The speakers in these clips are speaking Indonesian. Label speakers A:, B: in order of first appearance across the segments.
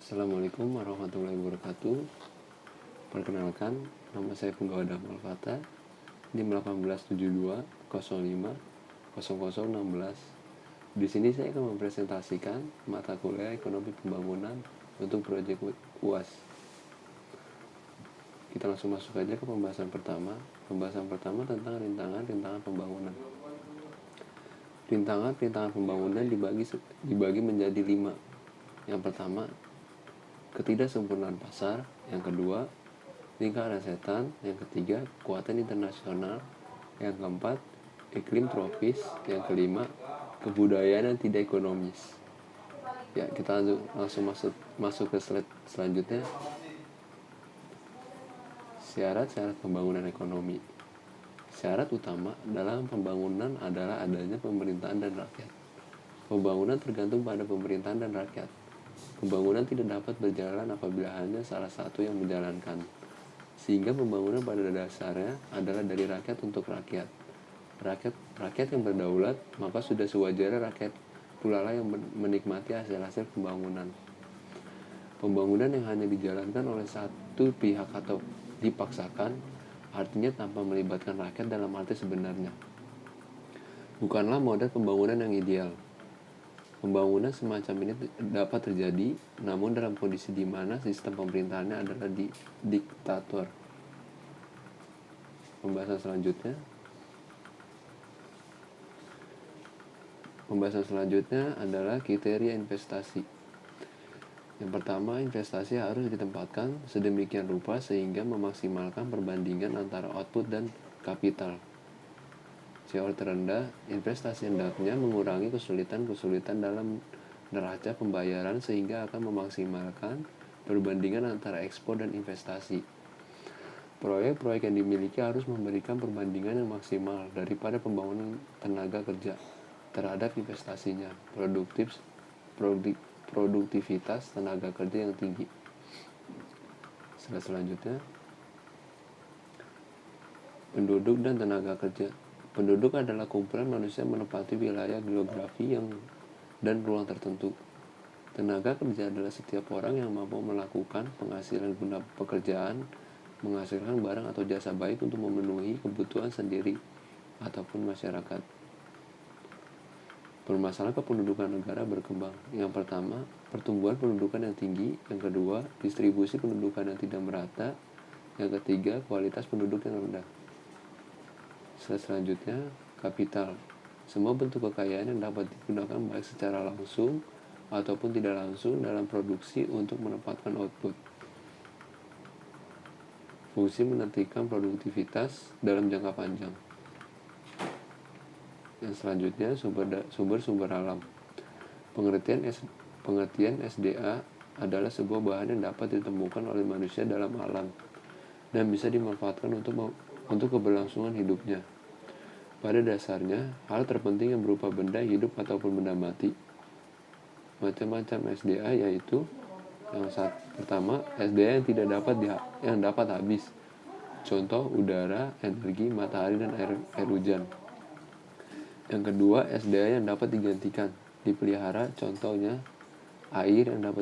A: Assalamualaikum warahmatullahi wabarakatuh. Perkenalkan, nama saya Punggawa Damal Fata, NIM 1872 05 0016. Di sini saya akan mempresentasikan mata kuliah Ekonomi Pembangunan untuk proyek UAS. Kita langsung masuk aja ke pembahasan pertama. Pembahasan pertama tentang rintangan pembangunan. Rintangan pembangunan dibagi menjadi 5. Yang pertama, ketidaksempurnaan pasar. Yang kedua, lingkaran setan. Yang ketiga, kekuatan internasional. Yang keempat, iklim tropis. Yang kelima, kebudayaan yang tidak ekonomis. Ya, kita langsung masuk ke slide selanjutnya. Syarat-syarat pembangunan ekonomi. Syarat utama dalam pembangunan adalah adanya pemerintahan dan rakyat. Pembangunan tergantung pada pemerintahan dan rakyat. Pembangunan tidak dapat berjalan apabila hanya salah satu yang menjalankan. Sehingga pembangunan pada dasarnya adalah dari rakyat untuk rakyat. Rakyat yang berdaulat, maka sudah sewajarnya rakyat pula lah yang menikmati hasil-hasil pembangunan. Pembangunan yang hanya dijalankan oleh satu pihak atau dipaksakan, artinya tanpa melibatkan rakyat dalam arti sebenarnya, bukanlah model pembangunan yang ideal. Pembangunan semacam ini dapat terjadi, namun dalam kondisi di mana sistem pemerintahannya adalah diktator. Pembahasan selanjutnya adalah kriteria investasi. Yang pertama, investasi harus ditempatkan sedemikian rupa sehingga memaksimalkan perbandingan antara output dan kapital. CO terendah, investasi hendaknya mengurangi kesulitan dalam neraca pembayaran sehingga akan memaksimalkan perbandingan antara ekspor dan investasi. Proyek-proyek yang dimiliki harus memberikan perbandingan yang maksimal daripada pembangunan tenaga kerja terhadap investasinya, produktivitas tenaga kerja yang tinggi. Selanjutnya, penduduk dan tenaga kerja. Penduduk adalah kumpulan manusia menempati wilayah geografi dan ruang tertentu. Tenaga kerja adalah setiap orang yang mampu melakukan penghasilan guna pekerjaan, menghasilkan barang atau jasa baik untuk memenuhi kebutuhan sendiri ataupun masyarakat. Permasalahan kependudukan negara berkembang. Yang pertama, pertumbuhan pendudukan yang tinggi. Yang kedua, distribusi pendudukan yang tidak merata. Yang ketiga, kualitas penduduk yang rendah. Selanjutnya, kapital. Semua bentuk kekayaan yang dapat digunakan baik secara langsung ataupun tidak langsung dalam produksi untuk menempatkan output. Fungsi menentukan produktivitas dalam jangka panjang. Yang selanjutnya, sumber alam. Pengertian SDA adalah sebuah bahan yang dapat ditemukan oleh manusia dalam alam dan bisa dimanfaatkan untuk keberlangsungan hidupnya. Pada dasarnya, hal terpenting yang berupa benda hidup ataupun benda mati. Macam-macam SDA yaitu pertama, SDA yang dapat habis. Contoh udara, energi, matahari, dan air hujan. Yang kedua, SDA yang dapat digantikan, dipelihara. Contohnya air yang ada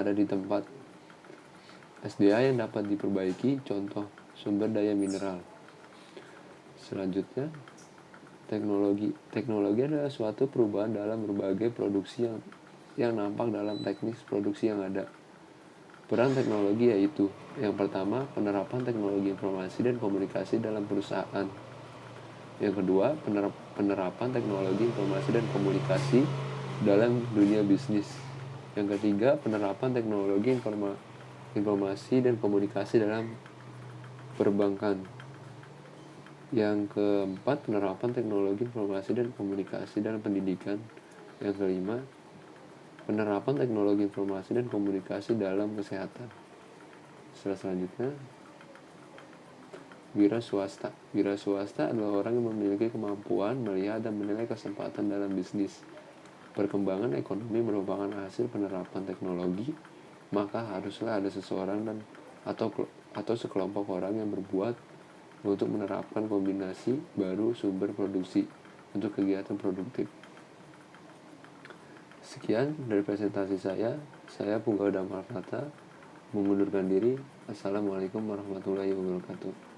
A: di tempat. SDA yang dapat diperbaiki, contoh sumber daya mineral. Selanjutnya, teknologi. Teknologi adalah suatu perubahan dalam berbagai produksi yang nampak dalam teknis produksi yang ada. Peran teknologi yaitu, yang pertama, penerapan teknologi informasi dan komunikasi dalam perusahaan. Yang kedua, penerapan teknologi informasi dan komunikasi dalam dunia bisnis. Yang ketiga, penerapan teknologi informasi dan komunikasi dalam perbankan. Yang keempat, penerapan teknologi informasi dan komunikasi dalam pendidikan. Yang kelima, penerapan teknologi informasi dan komunikasi dalam kesehatan. Selanjutnya, wira swasta. Wira swasta adalah orang yang memiliki kemampuan melihat dan menilai kesempatan dalam bisnis. Perkembangan ekonomi merupakan hasil penerapan teknologi, maka haruslah ada seseorang atau sekelompok orang yang berbuat untuk menerapkan kombinasi baru sumber produksi untuk kegiatan produktif. Sekian dari presentasi saya. Saya Punggawa Damal Kata mengundurkan diri. Assalamualaikum warahmatullahi wabarakatuh.